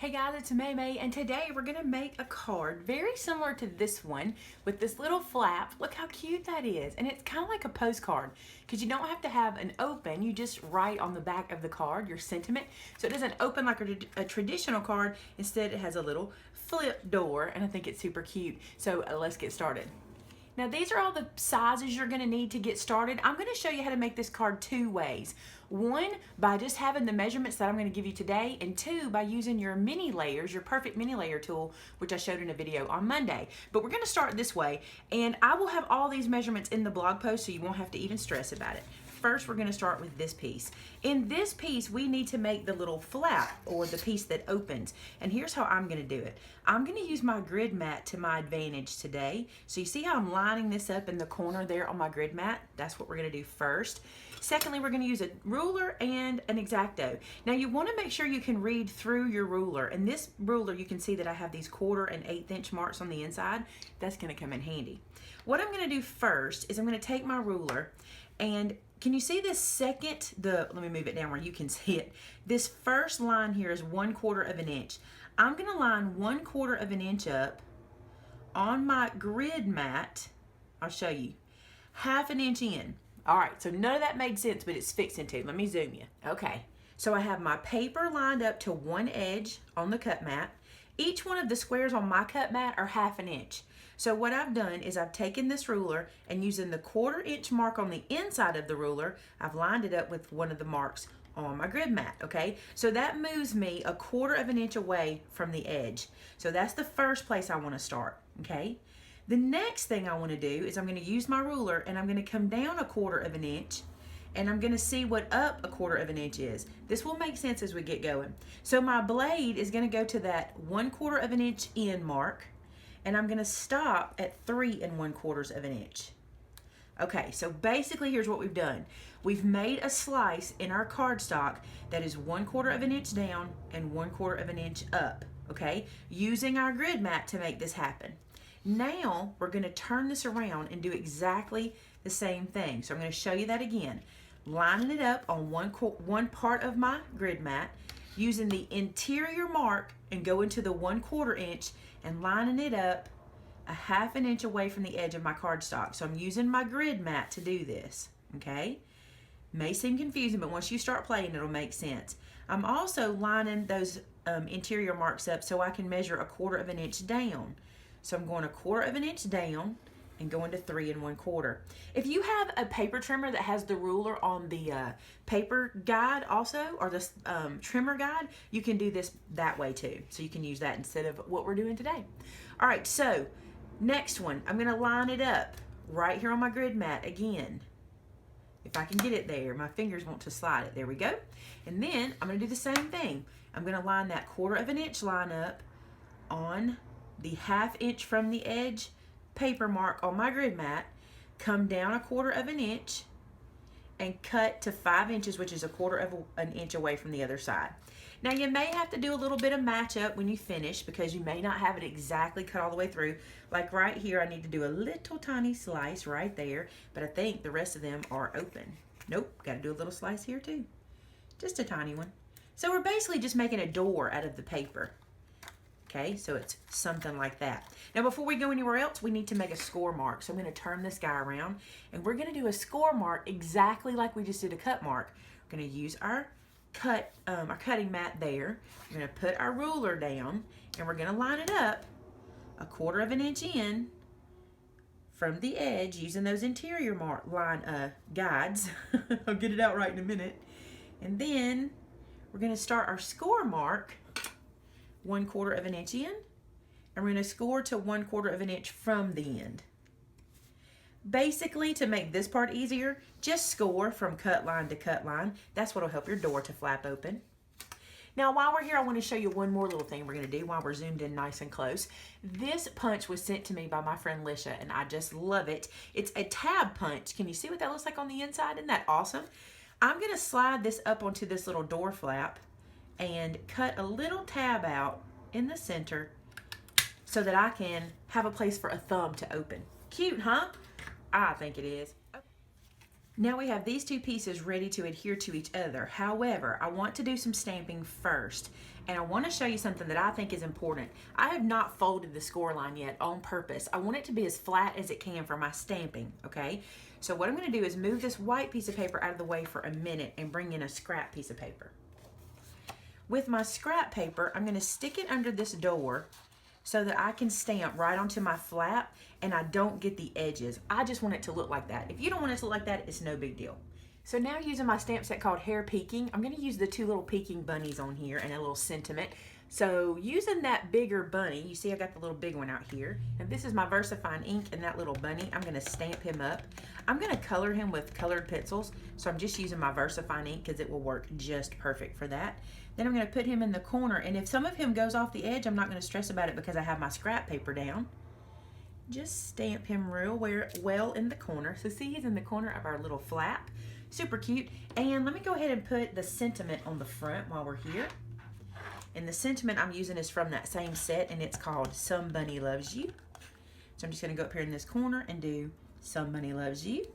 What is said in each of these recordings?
Hey guys, it's Maymay, and today we're gonna make a card very similar to this one with this little flap. Look how cute that is. And it's kind of like a postcard because you don't have to have an open. You just write on the back of the card your sentiment. So it doesn't open like a traditional card. Instead, it has a little flip door, and I think it's super cute. So let's get started. Now these are all the sizes you're going to need to get started. I'm going to show you how to make this card two ways. One, by just having the measurements that I'm going to give you today, and two, by using your mini layers, your perfect mini layer tool, which I showed in a video on Monday. But we're going to start this way, and I will have all these measurements in the blog post so you won't have to even stress about it. First, we're going to start with this piece. In this piece, we need to make the little flap, or the piece that opens. And here's how I'm going to do it. I'm going to use my grid mat to my advantage today. So you see how I'm lining this up in the corner there on my grid mat? That's what we're going to do first. Secondly, we're going to use a ruler and an X-Acto. Now you want to make sure you can read through your ruler. And this ruler, you can see that I have these 1/4 and 1/8 inch marks on the inside. That's going to come in handy. What I'm going to do first is I'm going to take my ruler, and can you see this second, let me move it down where you can see it. This first line here is 1/4 of an inch. I'm going to line 1/4 of an inch up on my grid mat. I'll show you. 1/2 inch in. All right, so none of that made sense, but it's fixing to. Let me zoom you. Okay, so I have my paper lined up to one edge on the cut mat. Each one of the squares on my cut mat are 1/2 inch. So what I've done is I've taken this ruler and using the 1/4 inch mark on the inside of the ruler, I've lined it up with one of the marks on my grid mat, okay? So that moves me 1/4 of an inch away from the edge. So that's the first place I want to start, okay? The next thing I want to do is I'm going to use my ruler and I'm going to come down 1/4 of an inch, and I'm going to see what up 1/4 of an inch is. This will make sense as we get going. So my blade is going to go to that 1/4 of an inch in mark, and I'm going to stop at 3 1/4 of an inch. Okay, so basically here's what we've done. We've made a slice in our cardstock that is 1/4 of an inch down and 1/4 of an inch up, okay? Using our grid mat to make this happen. Now we're going to turn this around and do exactly the same thing. So I'm going to show you that again. Lining it up on one part of my grid mat, using the interior mark and go into the 1/4 inch and lining it up 1/2 inch away from the edge of my cardstock. So I'm using my grid mat to do this, okay? May seem confusing, but once you start playing, it'll make sense. I'm also lining those interior marks up so I can measure 1/4 of an inch down. So I'm going 1/4 of an inch down and going to 3 1/4. If you have a paper trimmer that has the ruler on the paper guide also, or the trimmer guide, you can do this that way too. So you can use that instead of what we're doing today. All right, so next one, I'm gonna line it up right here on my grid mat again. If I can get it there, my fingers want to slide it. There we go. And then I'm gonna do the same thing. I'm gonna line that 1/4 of an inch line up on the 1/2 inch from the edge paper mark on my grid mat, come down 1/4 of an inch, and cut to 5 inches, which is 1/4 of an inch away from the other side. Now you may have to do a little bit of match up when you finish because you may not have it exactly cut all the way through. Like right here, I need to do a little tiny slice right there, but I think the rest of them are open. Nope, got to do a little slice here too. Just a tiny one. So we're basically just making a door out of the paper. Okay, so it's something like that. Now before we go anywhere else, we need to make a score mark. So I'm going to turn this guy around, and we're going to do a score mark exactly like we just did a cut mark. We're going to use our cutting mat there. We're going to put our ruler down, and we're going to line it up 1/4 of an inch in from the edge using those interior line guides. I'll get it out right in a minute. And then we're going to start our score mark 1/4 of an inch in, and we're going to score to 1/4 of an inch from the end. Basically, to make this part easier, just score from cut line to cut line. That's what will help your door to flap open. Now, while we're here, I want to show you one more little thing we're going to do while we're zoomed in nice and close. This punch was sent to me by my friend Lisha, and I just love it. It's a tab punch. Can you see what that looks like on the inside? Isn't that awesome? I'm going to slide this up onto this little door flap and cut a little tab out in the center so that I can have a place for a thumb to open. Cute, huh? I think it is. Now we have these two pieces ready to adhere to each other. However, I want to do some stamping first, and I want to show you something that I think is important. I have not folded the score line yet on purpose. I want it to be as flat as it can for my stamping, okay? So what I'm going to do is move this white piece of paper out of the way for a minute and bring in a scrap piece of paper. With my scrap paper, I'm going to stick it under this door so that I can stamp right onto my flap and I don't get the edges. I just want it to look like that. If you don't want it to look like that, it's no big deal. So now using my stamp set called Hair Peeking, I'm going to use the two little peeking bunnies on here and a little sentiment. So using that bigger bunny, you see I got the little big one out here, and this is my VersaFine ink and that little bunny. I'm going to stamp him up. I'm going to color him with colored pencils, so I'm just using my VersaFine ink because it will work just perfect for that. Then I'm going to put him in the corner, and if some of him goes off the edge, I'm not going to stress about it because I have my scrap paper down. Just stamp him real well in the corner. So see, he's in the corner of our little flap. Super cute. And let me go ahead and put the sentiment on the front while we're here. And the sentiment I'm using is from that same set, and it's called Somebody Loves You. So I'm just going to go up here in this corner and do Somebody Loves You,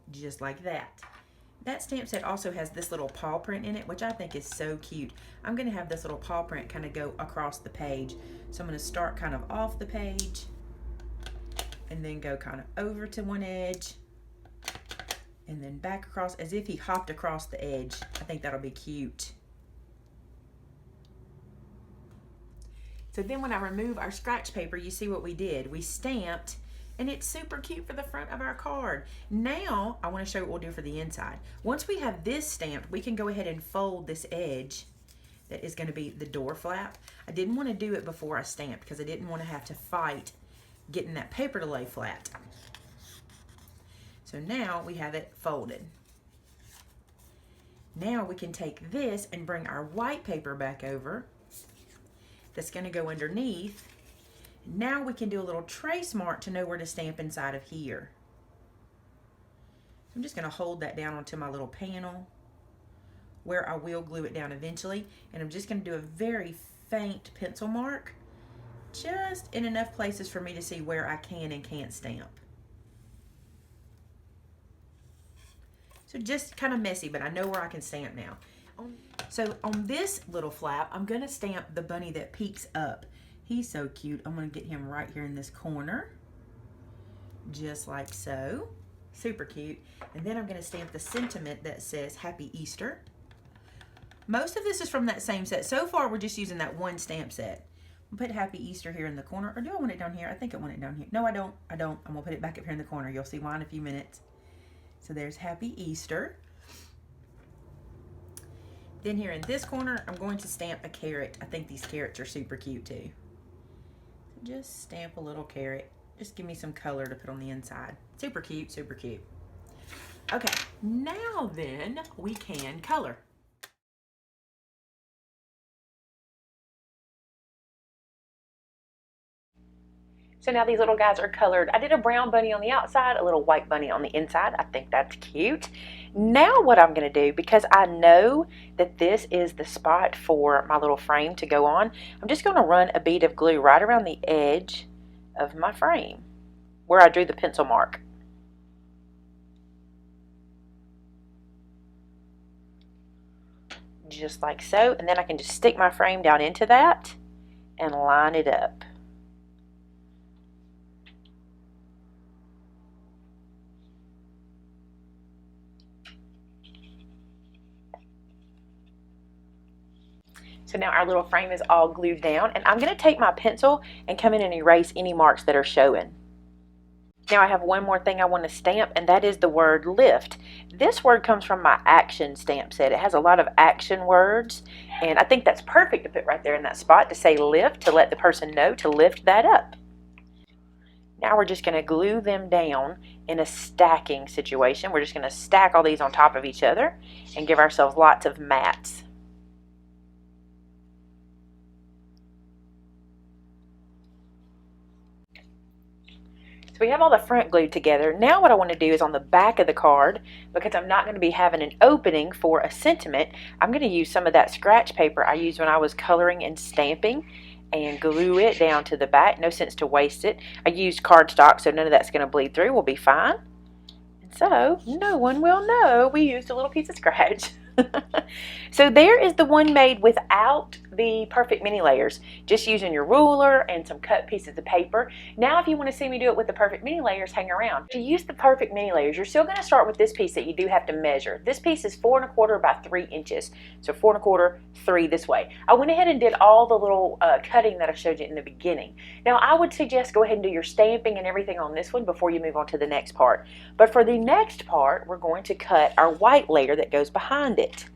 just like that. That stamp set also has this little paw print in it, which I think is so cute. I'm going to have this little paw print kind of go across the page. So I'm going to start kind of off the page and then go kind of over to one edge and then back across as if he hopped across the edge. I think that'll be cute. So then when I remove our scratch paper, you see what we did. We stamped, and it's super cute for the front of our card. Now, I want to show you what we'll do for the inside. Once we have this stamped, we can go ahead and fold this edge that is going to be the door flap. I didn't want to do it before I stamped because I didn't want to have to fight getting that paper to lay flat. So now we have it folded. Now we can take this and bring our white paper back over. That's going to go underneath. Now we can do a little trace mark to know where to stamp inside of here. I'm just going to hold that down onto my little panel where I will glue it down eventually, and I'm just going to do a very faint pencil mark just in enough places for me to see where I can and can't stamp. So just kind of messy, but I know where I can stamp now. So on this little flap, I'm going to stamp the bunny that peeks up. He's so cute. I'm going to get him right here in this corner, just like so. Super cute. And then I'm going to stamp the sentiment that says Happy Easter. Most of this is from that same set. So far, we're just using that one stamp set. I'll put Happy Easter here in the corner. Or do I want it down here? I think I want it down here. No, I don't. I'm going to put it back up here in the corner. You'll see why in a few minutes. So there's Happy Easter. Then here in this corner, I'm going to stamp a carrot. I think these carrots are super cute too. Just stamp a little carrot. Just give me some color to put on the inside. Super cute, super cute. Okay, now then we can color. So now these little guys are colored. I did a brown bunny on the outside, a little white bunny on the inside. I think that's cute. Now what I'm going to do, because I know that this is the spot for my little frame to go on, I'm just going to run a bead of glue right around the edge of my frame where I drew the pencil mark. Just like so. And then I can just stick my frame down into that and line it up. So now our little frame is all glued down, and I'm going to take my pencil and come in and erase any marks that are showing. Now I have one more thing I want to stamp, and that is the word lift. This word comes from my action stamp set. It has a lot of action words, and I think that's perfect to put right there in that spot to say lift, to let the person know to lift that up. Now we're just going to glue them down in a stacking situation. We're just going to stack all these on top of each other and give ourselves lots of mats. We have all the front glued together. Now what I want to do is on the back of the card, because I'm not going to be having an opening for a sentiment, I'm going to use some of that scratch paper I used when I was coloring and stamping and glue it down to the back. No sense to waste it. I used cardstock, so none of that's going to bleed through. We'll be fine. So no one will know we used a little piece of scratch. So there is the one made without the perfect mini layers, just using your ruler and some cut pieces of paper. Now if you want to see me do it with the perfect mini layers, hang around. To use the perfect mini layers, you're still going to start with this piece that you do have to measure. This piece is 4 1/4 by 3 inches. So 4 1/4, 3 this way. I went ahead and did all the little cutting that I showed you in the beginning. Now I would suggest go ahead and do your stamping and everything on this one before you move on to the next part. But for the next part, we're going to cut our white layer that goes behind it.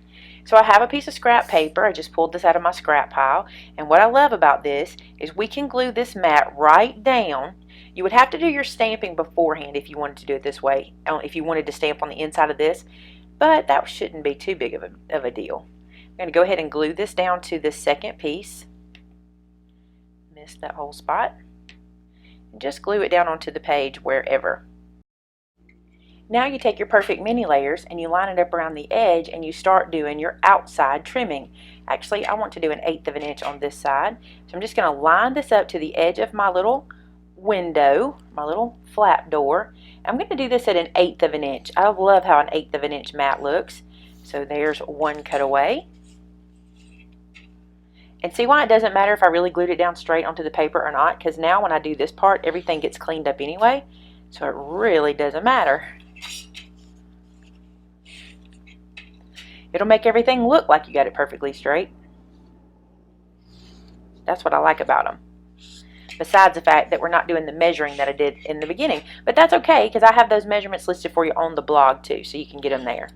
So I have a piece of scrap paper. I just pulled this out of my scrap pile. And what I love about this is we can glue this mat right down. You would have to do your stamping beforehand if you wanted to do it this way, if you wanted to stamp on the inside of this. But that shouldn't be too big of a deal. I'm going to go ahead and glue this down to this second piece. Missed that whole spot. And just glue it down onto the page wherever. Now you take your perfect mini layers and you line it up around the edge and you start doing your outside trimming. Actually, I want to do 1/8 of an inch on this side. So I'm just going to line this up to the edge of my little window, my little flap door. I'm going to do this at 1/8 of an inch. I love how 1/8 of an inch mat looks. So there's one cutaway. And see why it doesn't matter if I really glued it down straight onto the paper or not, because now when I do this part, everything gets cleaned up anyway. So it really doesn't matter. It'll make everything look like you got it perfectly straight. That's what I like about them. Besides the fact that we're not doing the measuring that I did in the beginning. But that's okay, because I have those measurements listed for you on the blog too, so you can get them there.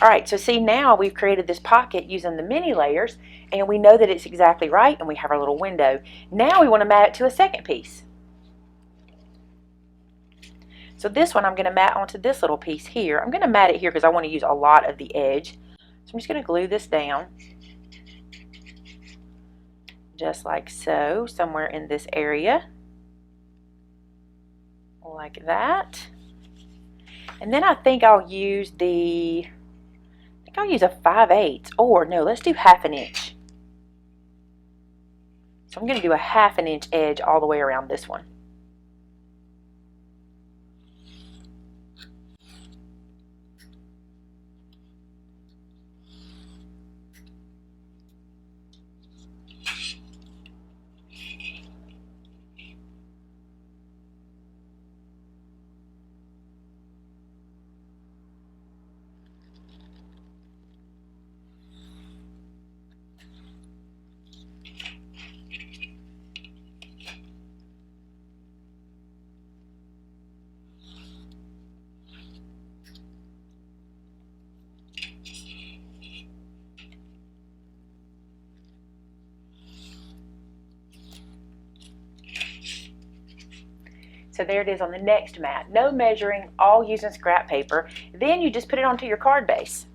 Alright, so see now we've created this pocket using the mini layers, and we know that it's exactly right, and we have our little window. Now we want to mat it to a second piece. So this one I'm going to mat onto this little piece here. I'm going to mat it here because I want to use a lot of the edge. So I'm just going to glue this down. Just like so, somewhere in this area. Like that. And then I think I'll use a 5/8, or no, let's do 1/2 inch. So I'm going to do a 1/2 inch edge all the way around this one. So there it is on the next mat. No measuring, all using scrap paper. Then you just put it onto your card base.